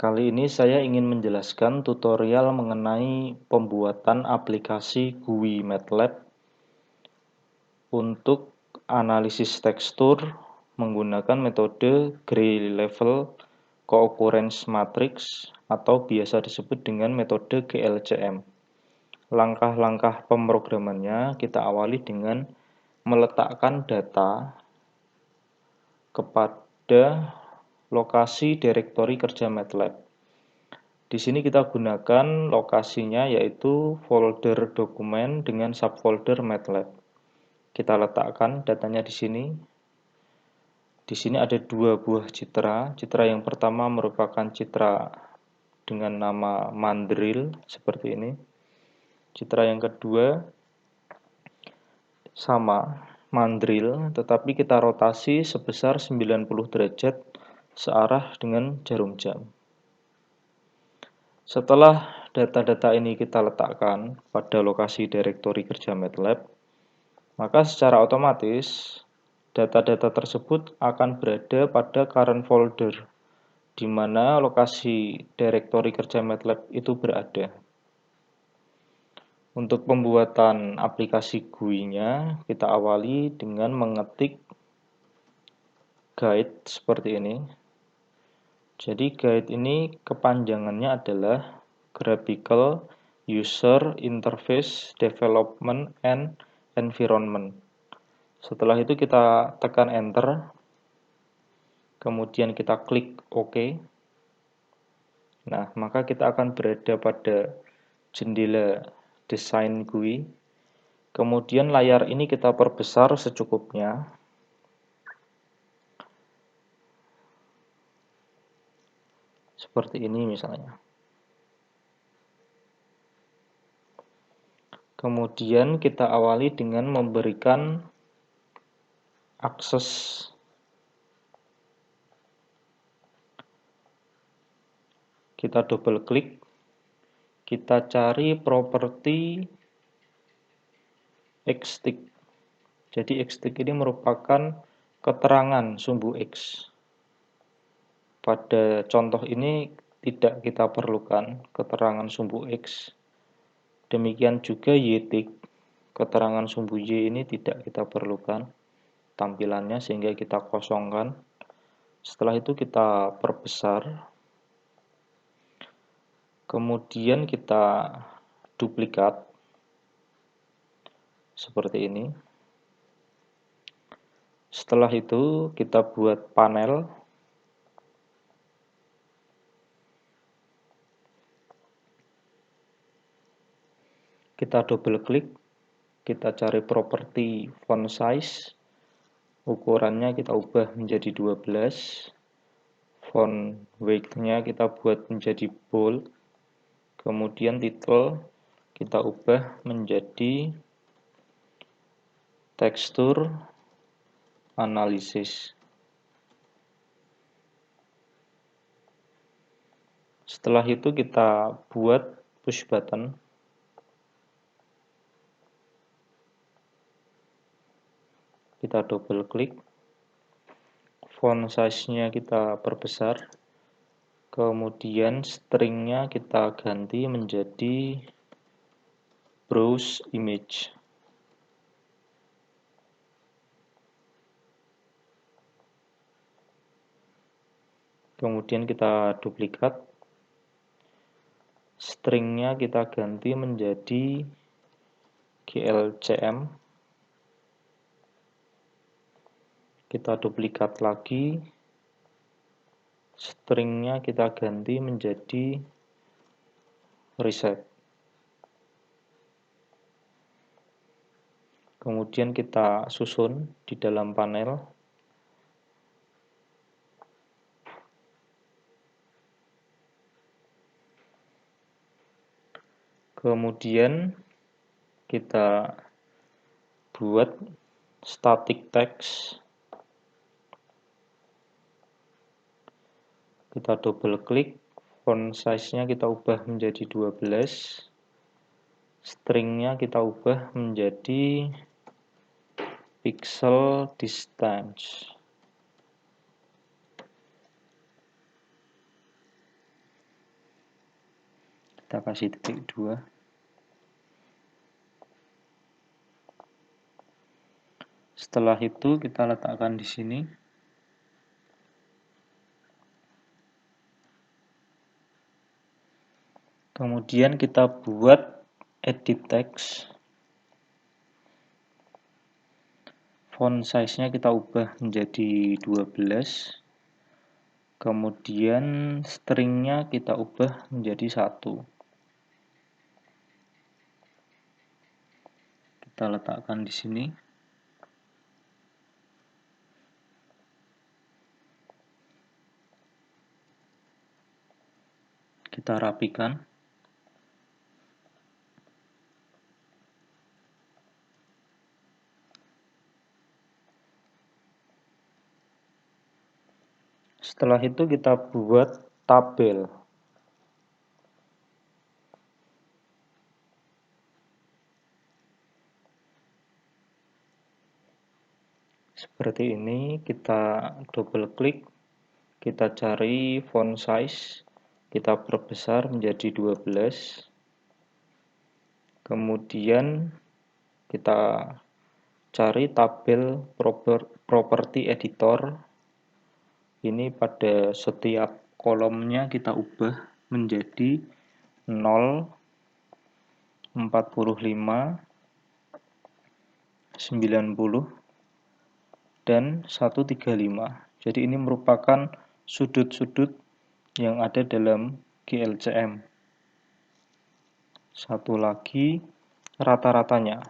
Kali ini saya ingin menjelaskan tutorial mengenai pembuatan aplikasi GUI MATLAB untuk analisis tekstur menggunakan metode Gray Level Cooccurrence Matrix atau biasa disebut dengan metode GLCM. Langkah-langkah pemrogramannya kita awali dengan meletakkan data kepada lokasi direktori kerja MATLAB. Di sini kita gunakan lokasinya yaitu folder dokumen dengan subfolder MATLAB. Kita letakkan datanya di sini. Di sini ada dua buah citra. Citra yang pertama merupakan citra dengan nama Mandrill seperti ini. Citra yang kedua sama Mandrill, tetapi kita rotasi sebesar 90 derajat searah dengan jarum jam. Setelah data-data ini kita letakkan pada lokasi direktori kerja MATLAB, maka secara otomatis data-data tersebut akan berada pada current folder, di mana lokasi direktori kerja MATLAB itu berada. Untuk pembuatan aplikasi GUI-nya, kita awali dengan mengetik guide seperti ini. Jadi guide ini kepanjangannya adalah Graphical User Interface Development and Environment. Setelah itu kita tekan enter, kemudian kita klik OK. Nah, maka kita akan berada pada jendela desain GUI. Kemudian layar ini kita perbesar secukupnya. Seperti ini misalnya. Kemudian kita awali dengan memberikan akses. Kita double klik. Kita cari properti X-stick. Jadi X-stick ini merupakan keterangan sumbu X. Pada contoh ini tidak kita perlukan keterangan sumbu X. Demikian juga Y-tick, keterangan sumbu Y ini tidak kita perlukan tampilannya sehingga kita kosongkan. Setelah itu kita perbesar. Kemudian kita duplikat seperti ini. Setelah itu kita buat panel. Kita double klik, kita cari properti font size, ukurannya kita ubah menjadi 12, font weight-nya kita buat menjadi bold, kemudian title kita ubah menjadi tekstur analisis. Setelah itu kita buat push button. Kita double klik, font size-nya kita perbesar, kemudian string-nya kita ganti menjadi browse image. Kemudian kita duplikat, string-nya kita ganti menjadi GLCM. Kita duplikat lagi, string-nya kita ganti menjadi reset. Kemudian kita susun di dalam panel. Kemudian kita buat static text. Kita double klik, font size-nya kita ubah menjadi 12, string-nya kita ubah menjadi pixel distance. Kita kasih titik 2. Setelah itu kita letakkan di sini. Kemudian kita buat edit text. Font size-nya kita ubah menjadi 12. Kemudian string-nya kita ubah menjadi 1. Kita letakkan di sini. Kita rapikan. Setelah itu kita buat tabel. Seperti ini, kita double klik, kita cari font size, kita perbesar menjadi 12. Kemudian kita cari tabel property editor. Ini pada setiap kolomnya kita ubah menjadi 0, 45, 90, dan 135. Jadi ini merupakan sudut-sudut yang ada dalam GLCM. Satu lagi, rata-ratanya.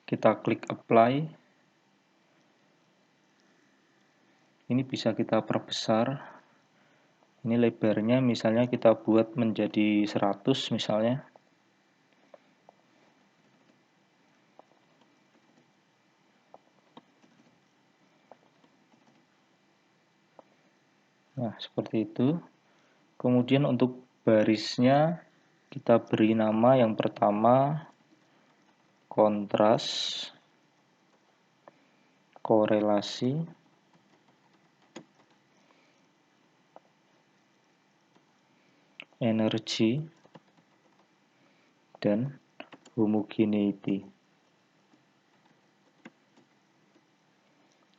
Kita klik apply. Ini bisa kita perbesar. Ini lebarnya misalnya kita buat menjadi 100 misalnya. Nah, seperti itu. Kemudian untuk barisnya kita beri nama yang pertama kontras, korelasi, energi, dan homogeneity.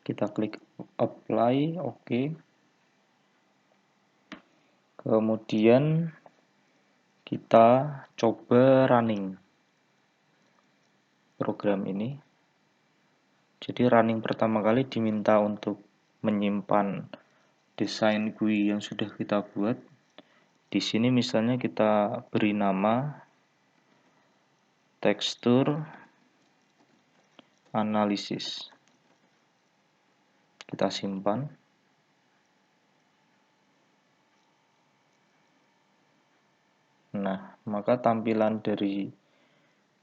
Kita klik apply, oke. Kemudian kita coba running program ini. Jadi running pertama kali diminta untuk menyimpan desain GUI yang sudah kita buat. Di sini misalnya kita beri nama tekstur analisis. Kita simpan. Nah, maka tampilan dari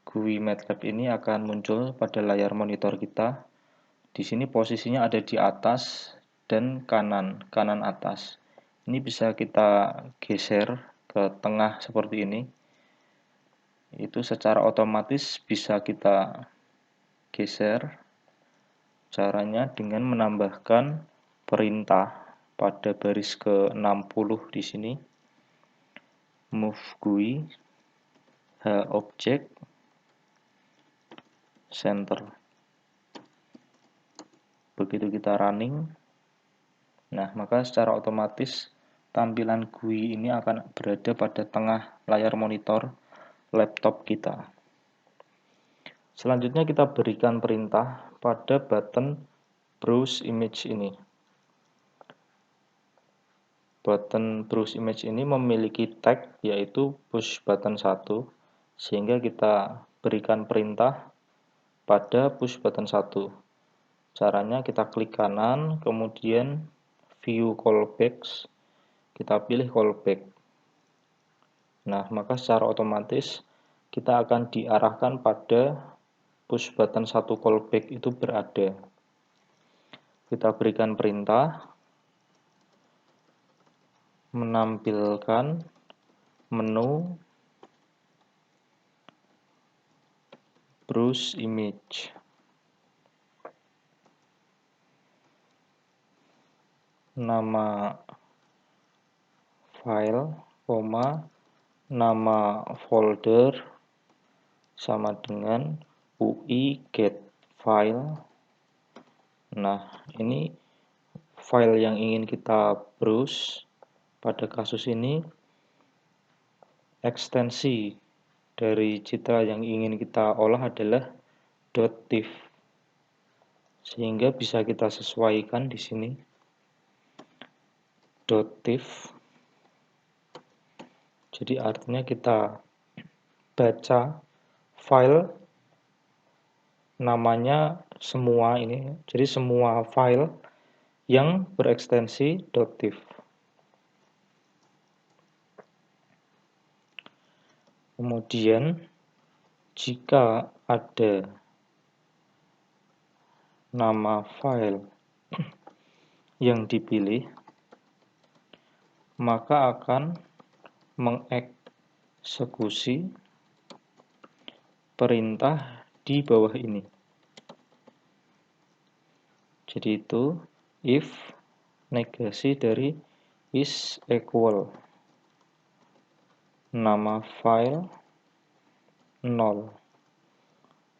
GUI MATLAB ini akan muncul pada layar monitor kita. Di sini posisinya ada di atas dan kanan atas. Ini bisa kita geser ke tengah seperti ini. Itu secara otomatis bisa kita geser. Caranya dengan menambahkan perintah pada baris ke-60 di sini. Move GUI, H object, center. Begitu kita running, nah maka secara otomatis tampilan GUI ini akan berada pada tengah layar monitor laptop kita. Selanjutnya kita berikan perintah pada button browse image ini. Button browse image ini memiliki tag yaitu push button 1, sehingga kita berikan perintah pada push button 1. Caranya kita klik kanan, kemudian view callbacks, kita pilih callback. Nah, maka secara otomatis kita akan diarahkan pada push button 1 callback itu berada. Kita berikan perintah menampilkan menu browse image. Nama file nama folder sama dengan UI get file. Nah, ini file yang ingin kita browse. Pada kasus ini, ekstensi dari citra yang ingin kita olah adalah .tif. Sehingga bisa kita sesuaikan di sini. .tif. Jadi artinya kita baca file namanya semua ini. Jadi semua file yang berekstensi .tif. Kemudian jika ada nama file yang dipilih, maka akan mengeksekusi perintah di bawah ini. Jadi itu if negasi dari is equal nama file 0.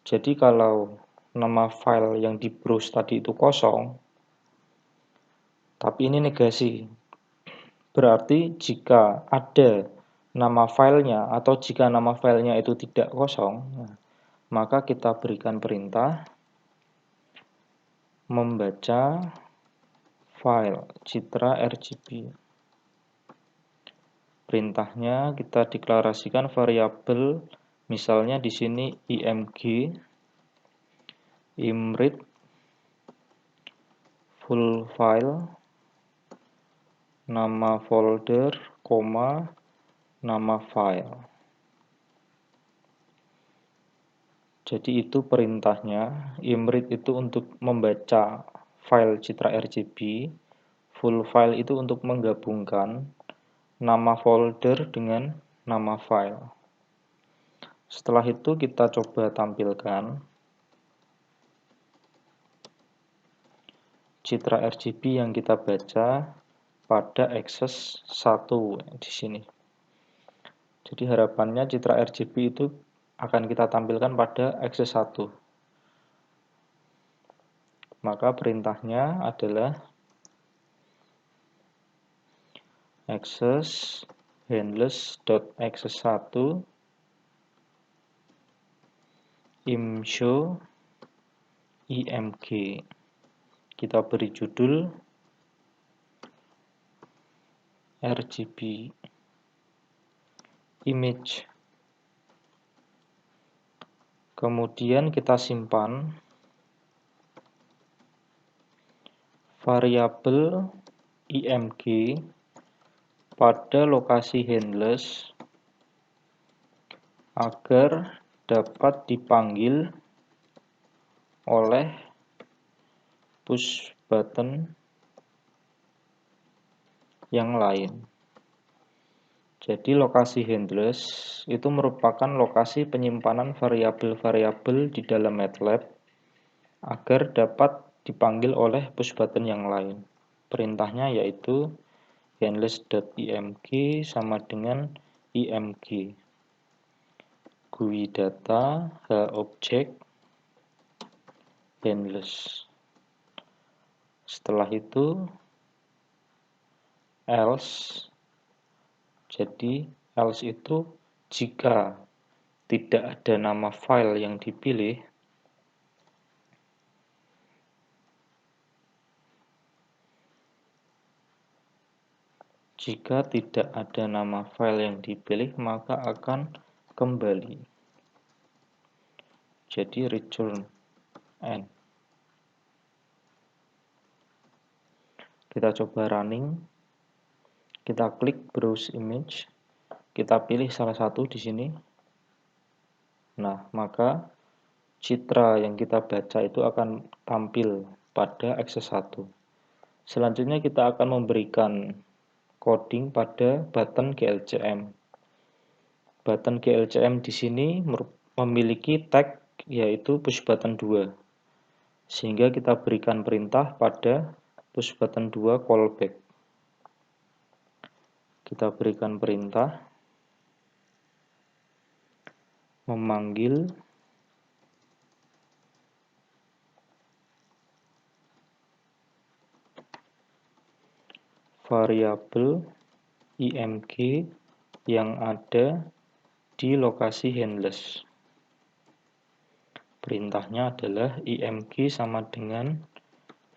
Jadi kalau nama file yang di browse tadi itu kosong, tapi ini negasi, berarti jika ada nama filenya atau jika nama filenya itu tidak kosong, maka kita berikan perintah membaca file citra RGB. Perintahnya kita deklarasikan variabel, misalnya di sini img imread full file, nama folder, nama file. Jadi itu perintahnya. Imread itu untuk membaca file citra RGB, full file itu untuk menggabungkan nama folder dengan nama file. Setelah itu kita coba tampilkan citra RGB yang kita baca pada akses 1 di sini. Jadi harapannya citra RGB itu akan kita tampilkan pada akses 1. Maka perintahnya adalah access handles.access1 imshow img. Kita beri judul RGB image. Kemudian kita simpan variabel img pada lokasi handles agar dapat dipanggil oleh push button yang lain. Jadi lokasi handles itu merupakan lokasi penyimpanan variabel-variabel di dalam MATLAB agar dapat dipanggil oleh push button yang lain. Perintahnya yaitu handles.img sama dengan img GUI data object handles. Setelah itu else. Jadi else itu jika tidak ada nama file yang dipilih, jika tidak ada nama file yang dipilih, maka akan kembali. Jadi return n. Kita coba running. Kita klik browse image. Kita pilih salah satu di sini. Nah, maka citra yang kita baca itu akan tampil pada akses 1. Selanjutnya kita akan memberikan coding pada button GLCM. Button GLCM di sini memiliki tag yaitu push button 2. Sehingga kita berikan perintah pada push button 2 callback. Kita berikan perintah memanggil variabel img yang ada di lokasi handles. Perintahnya adalah img sama dengan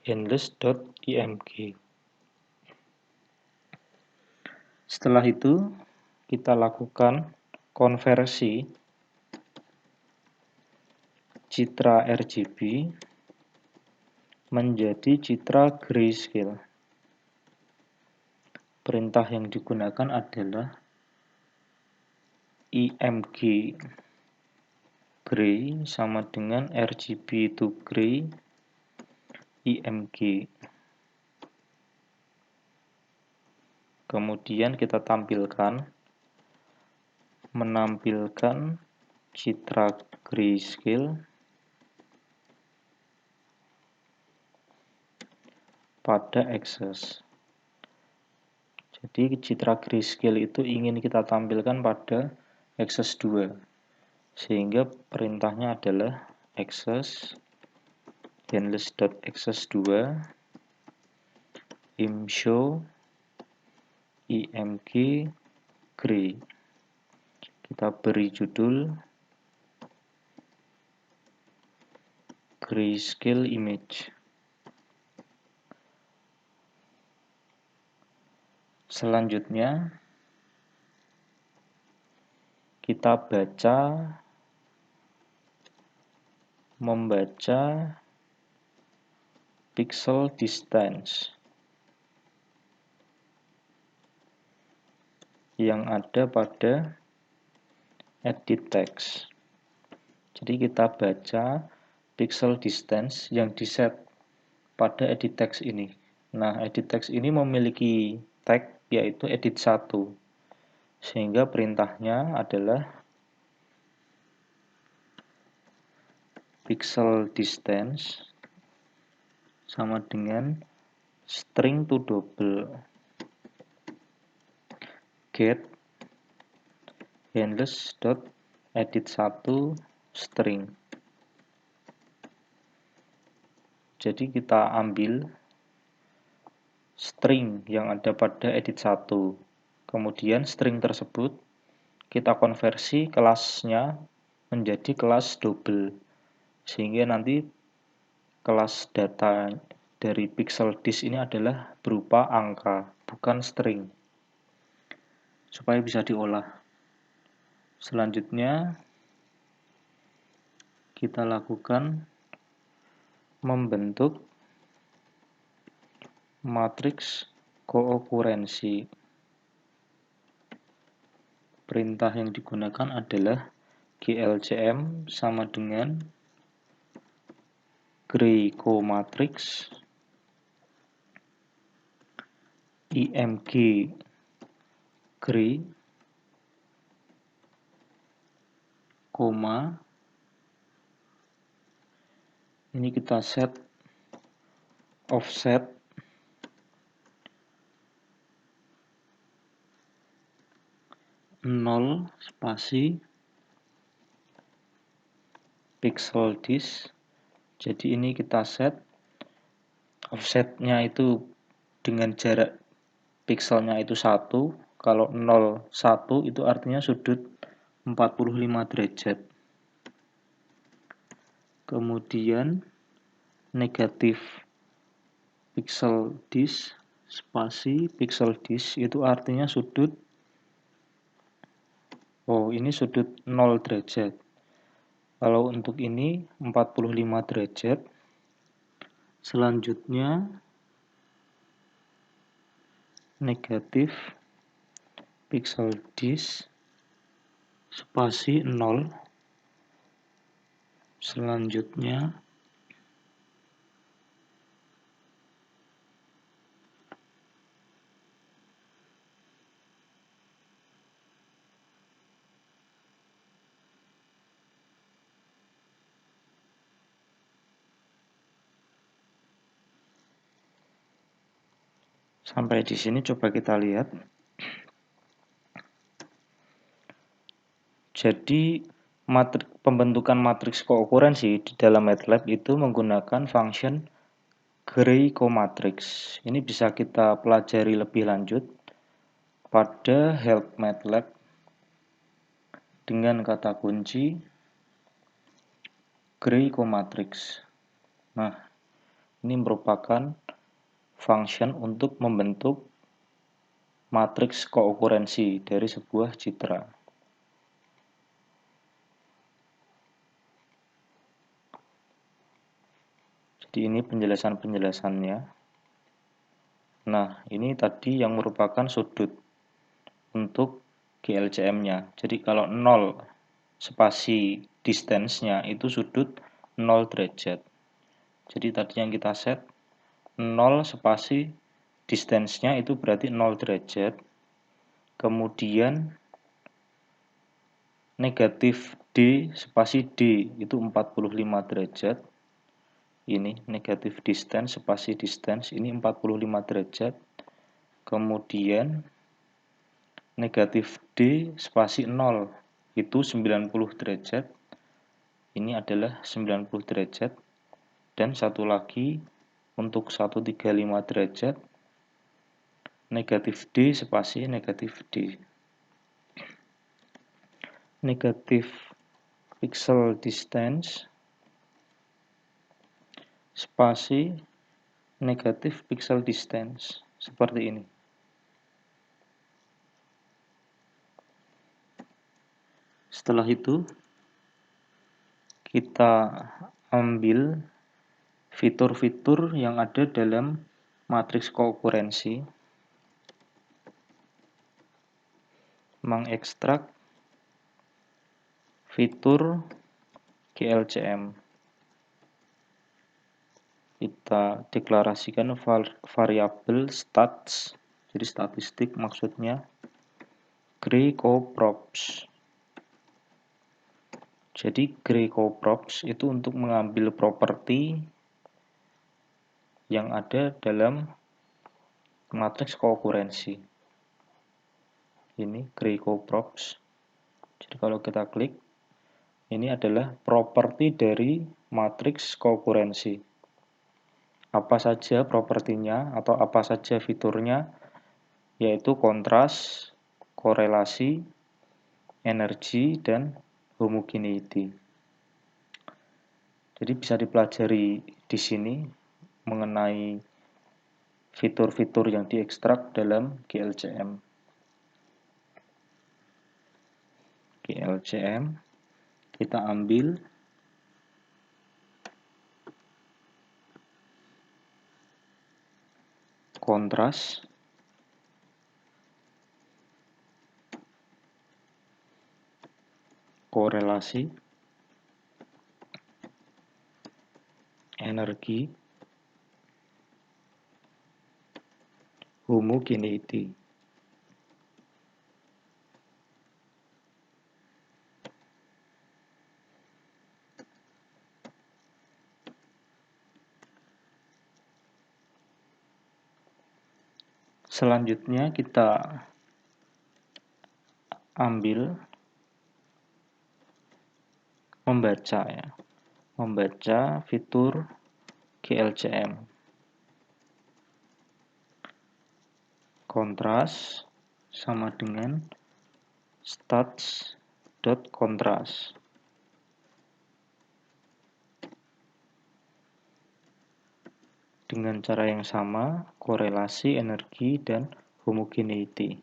handles.img. Setelah itu, kita lakukan konversi citra RGB menjadi citra grayscale. Perintah yang digunakan adalah img gray sama dengan RGB to gray img. Kemudian kita menampilkan citra grayscale pada akses. Jadi citra grayscale itu ingin kita tampilkan pada akses 2. Sehingga perintahnya adalah access handles.access2 imshow img gray. Kita beri judul grayscale image. Selanjutnya kita membaca pixel distance yang ada pada edit text. Jadi kita baca pixel distance yang diset pada edit text ini. Nah, edit text ini memiliki tag yaitu edit 1. Sehingga perintahnya adalah pixel distance sama dengan string to double get handles.edit1 string. Jadi kita ambil string yang ada pada edit 1. Kemudian string tersebut kita konversi kelasnya menjadi kelas double. Sehingga nanti kelas data dari pixel disk ini adalah berupa angka, bukan string. Supaya bisa diolah. Selanjutnya kita lakukan membentuk matriks kookurensi. Perintah yang digunakan adalah glcm sama dengan gray comatrix img gray koma ini kita set offset nol spasi pixel disk. Jadi ini kita set offsetnya itu dengan jarak pixelnya itu 1. Kalau 0, 1 itu artinya sudut 45 derajat. Kemudian negatif pixel disk spasi pixel disk itu artinya sudut ini sudut 0 derajat. Kalau untuk ini 45 derajat. Selanjutnya negatif pixel disk spasi 0. Selanjutnya sampai di sini coba kita lihat. Jadi pembentukan matriks kookurensi di dalam MATLAB itu menggunakan function Gray comatrix. Ini bisa kita pelajari lebih lanjut pada help MATLAB dengan kata kunci Gray comatrix. Nah, ini merupakan function untuk membentuk matriks kookurensi dari sebuah citra. Jadi ini penjelasan-penjelasannya. Nah, ini tadi yang merupakan sudut untuk GLCM-nya. Jadi kalau 0 spasi distance-nya itu sudut 0 derajat. Jadi tadi yang kita set 0 spasi distance-nya itu berarti 0 derajat. Kemudian negatif D spasi D itu 45 derajat. Ini negatif distance spasi distance ini 45 derajat. Kemudian negatif D spasi 0 itu 90 derajat. Ini adalah 90 derajat. Dan satu lagi untuk 135 derajat negatif D spasi negatif D. Negatif pixel distance spasi negatif pixel distance seperti ini. Setelah itu kita ambil fitur-fitur yang ada dalam matriks kookurensi, mengekstrak fitur GLCM. Kita deklarasikan variabel stats, jadi statistik maksudnya, Gray coprops. Jadi Gray coprops itu untuk mengambil properti yang ada dalam matriks kookurensi. Ini Gray coprops. Jadi kalau kita klik, ini adalah properti dari matriks kookurensi. Apa saja propertinya atau apa saja fiturnya, yaitu kontras, korelasi, energi, dan homogeneity. Jadi bisa dipelajari di sini mengenai fitur-fitur yang diekstrak dalam GLCM. GLCM kita ambil kontras, korelasi, energi, homogeneity. Selanjutnya kita ambil membaca fitur GLCM. Kontras sama dengan stats.kontras. Dengan cara yang sama, korelasi, energi, dan homogeneity.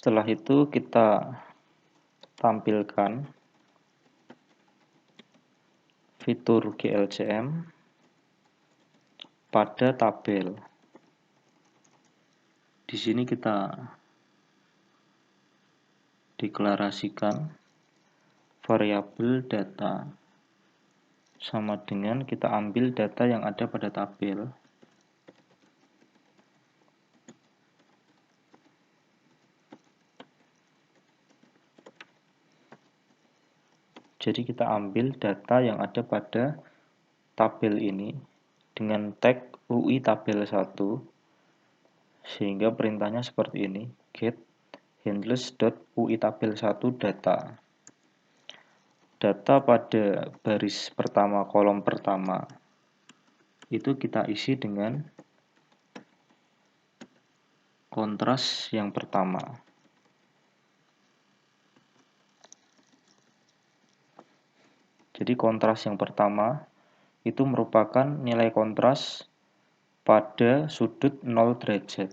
Setelah itu kita tampilkan fitur GLCM pada tabel. Di sini kita deklarasikan variabel data. sama dengan kita ambil data yang ada pada tabel. Jadi kita ambil data yang ada pada tabel ini dengan tag UI tabel 1, sehingga perintahnya seperti ini, get handles.ui tabel 1 data. Data pada baris pertama, kolom pertama, itu kita isi dengan kontras yang pertama. Jadi kontras yang pertama itu merupakan nilai kontras pada sudut 0 derajat.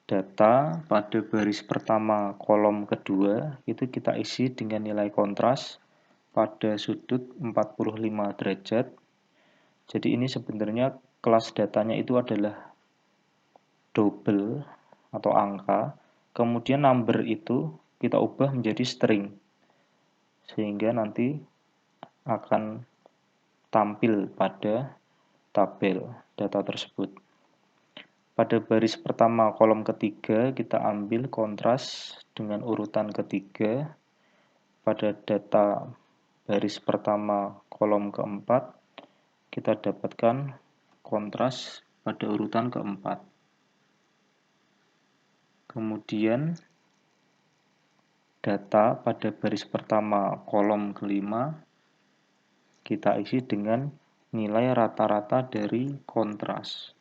Data pada baris pertama kolom kedua itu kita isi dengan nilai kontras pada sudut 45 derajat. Jadi ini sebenarnya kelas datanya itu adalah double atau angka, kemudian number itu kita ubah menjadi string, sehingga nanti akan tampil pada tabel data tersebut. Pada baris pertama kolom ketiga kita ambil kontras dengan urutan ketiga. Pada data baris pertama kolom keempat kita dapatkan kontras pada urutan keempat. Kemudian data pada baris pertama kolom kelima kita isi dengan nilai rata-rata dari kontras.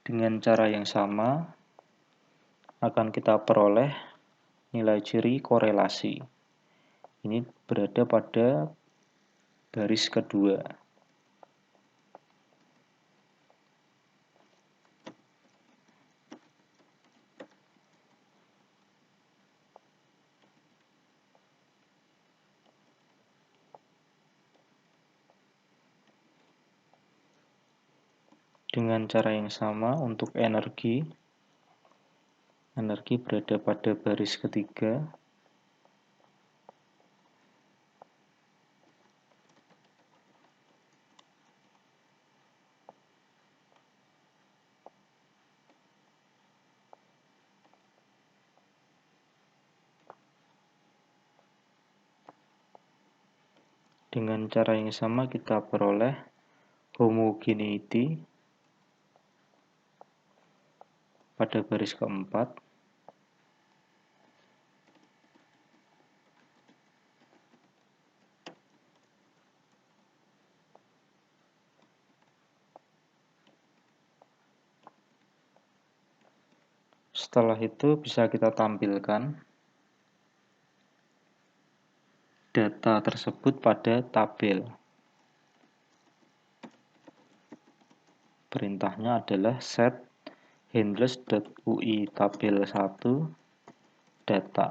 Dengan cara yang sama akan kita peroleh nilai ciri korelasi. Ini berada pada baris kedua. Dengan cara yang sama untuk energi berada pada baris ketiga. Dengan cara yang sama kita peroleh homogeneity pada baris keempat. Setelah itu bisa kita tampilkan data tersebut pada tabel. Perintahnya adalah set handles.ui tabel 1 data.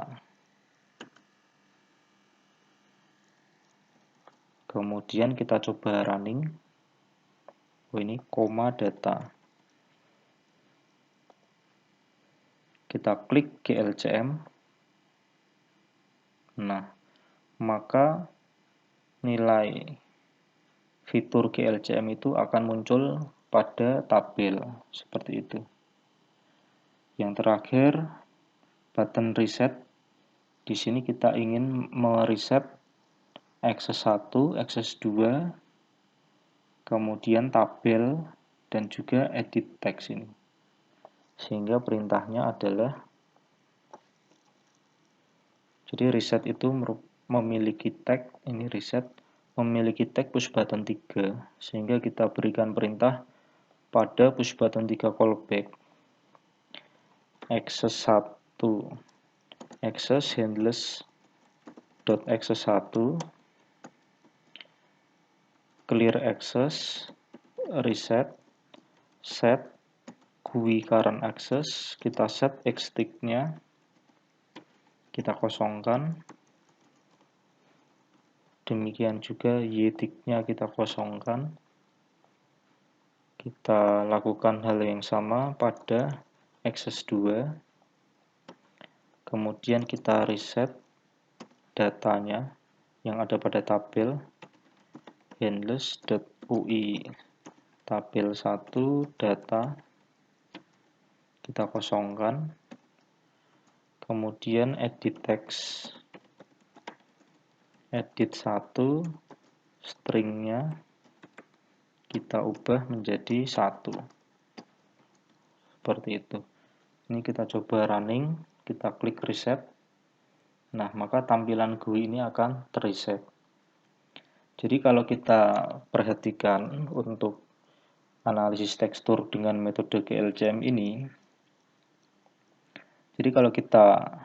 Kemudian kita coba running. Ini koma data. Kita klik GLCM. Nah, maka nilai fitur GLCM itu akan muncul pada tabel seperti itu. Yang terakhir, button reset. Di sini kita ingin mereset akses 1, akses 2, kemudian tabel dan juga edit text ini. Sehingga perintahnya adalah, jadi reset itu memiliki tag, ini reset memiliki tag push button 3, sehingga kita berikan perintah pada push button 3 callback. Access 1, access handles.access 1, clear access, reset, set GUI current access, kita set X-tick-nya, kita kosongkan. Demikian juga Y-tick-nya kita kosongkan. Kita lakukan hal yang sama pada Access 2. Kemudian kita reset datanya yang ada pada tabel handles.ui tabel 1 data, kita kosongkan. Kemudian edit text, edit 1, stringnya kita ubah menjadi 1. Seperti itu. Ini kita coba running, kita klik reset. Nah, maka tampilan GUI ini akan terreset. Jadi kalau kita perhatikan untuk analisis tekstur dengan metode GLCM ini, jadi kalau kita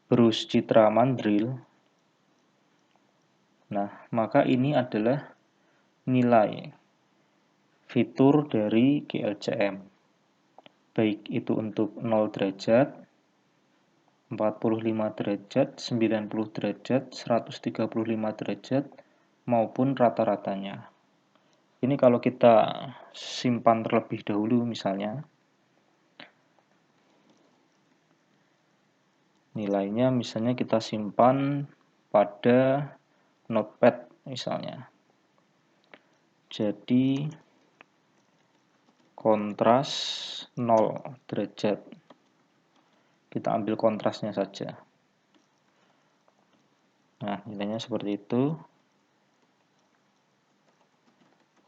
browse citra mandril, nah maka ini adalah nilai fitur dari GLCM, baik itu untuk 0 derajat, 45 derajat, 90 derajat, 135 derajat, maupun rata-ratanya. Ini kalau kita simpan terlebih dahulu misalnya, nilainya misalnya kita simpan pada notepad misalnya. Jadi kontras 0 derajat. Kita ambil kontrasnya saja. Nah, nilainya seperti itu.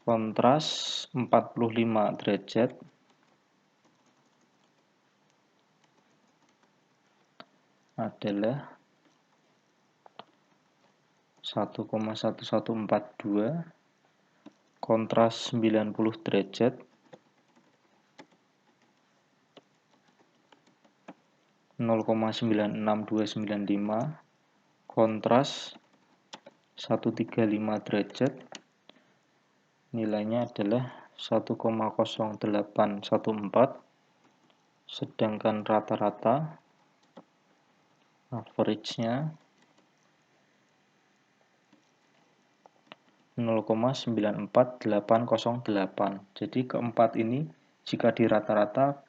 Kontras 45 derajat. Adalah 1,1142. Kontras 90 derajat 0,969295. Kontras 135 derajat nilainya adalah 1,0814. Sedangkan rata-rata average-nya 0,9488. Jadi keempat ini jika dirata-rata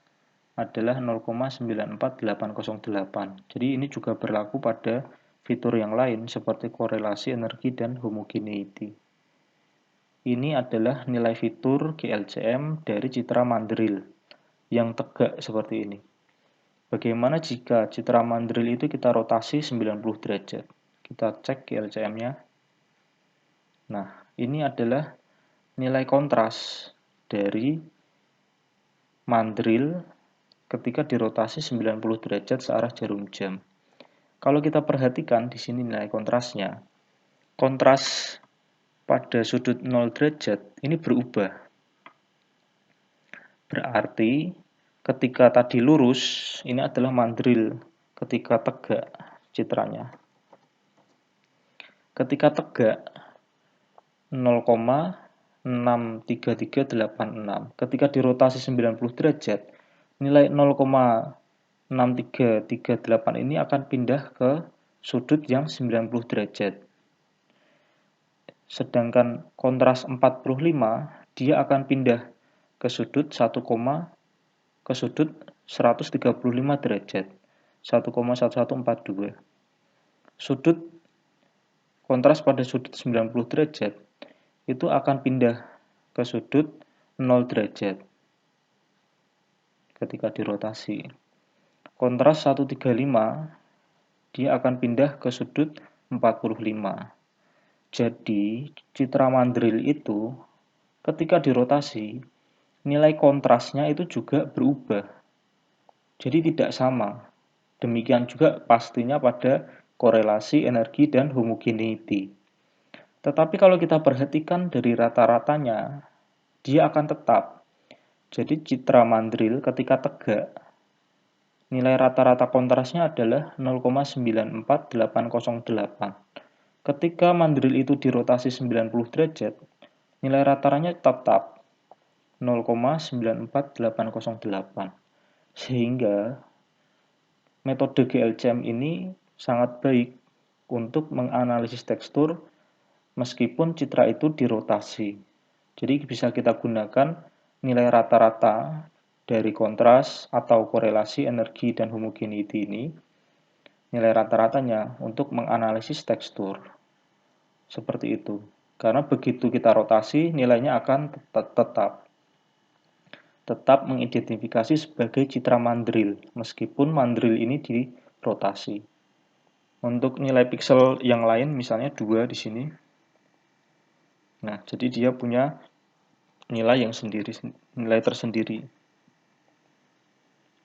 adalah 0,94808. Jadi ini juga berlaku pada fitur yang lain seperti korelasi energi dan homogeneity. Ini adalah nilai fitur GLCM dari citra mandril yang tegak seperti ini. Bagaimana jika citra mandril itu kita rotasi 90 derajat? Kita cek GLCM-nya. Nah, ini adalah nilai kontras dari mandril ketika dirotasi 90 derajat searah jarum jam. Kalau kita perhatikan di sini nilai kontrasnya, kontras pada sudut 0 derajat ini berubah. Berarti ketika tadi lurus, ini adalah mandril ketika tegak citranya. Ketika tegak 0,63386. Ketika dirotasi 90 derajat, nilai 0,6338 ini akan pindah ke sudut yang 90 derajat. Sedangkan kontras 45, dia akan pindah ke sudut 135 derajat. 1,1142. Sudut kontras pada sudut 90 derajat itu akan pindah ke sudut 0 derajat ketika dirotasi. Kontras 135 dia akan pindah ke sudut 45. Jadi citra mandril itu ketika dirotasi nilai kontrasnya itu juga berubah. Jadi tidak sama. Demikian juga pastinya pada korelasi energi dan homogeneity. Tetapi kalau kita perhatikan dari rata-ratanya, dia akan tetap. Jadi citra mandril ketika tegak, nilai rata-rata kontrasnya adalah 0,94808. Ketika mandril itu dirotasi 90 derajat, nilai rata-ratanya tetap 0,94808. Sehingga metode GLCM ini sangat baik untuk menganalisis tekstur meskipun citra itu dirotasi. Jadi bisa kita gunakan nilai rata-rata dari kontras atau korelasi energi dan homogeneity ini, nilai rata-ratanya untuk menganalisis tekstur. Seperti itu. Karena begitu kita rotasi, nilainya akan tetap mengidentifikasi sebagai citra mandril, meskipun mandril ini dirotasi. Untuk nilai piksel yang lain, misalnya 2 di sini. Nah, jadi dia punya nilai tersendiri.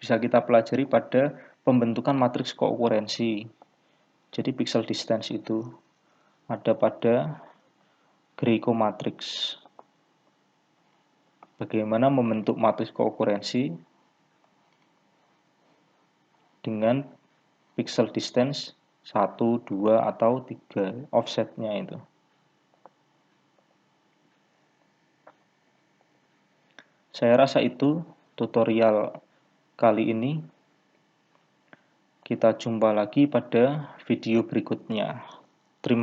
Bisa kita pelajari pada pembentukan matriks kookurensi. Jadi pixel distance itu ada pada Grieco matrix. Bagaimana membentuk matriks kookurensi dengan pixel distance 1, 2, atau 3 offsetnya itu. Saya rasa itu tutorial kali ini. Kita jumpa lagi pada video berikutnya.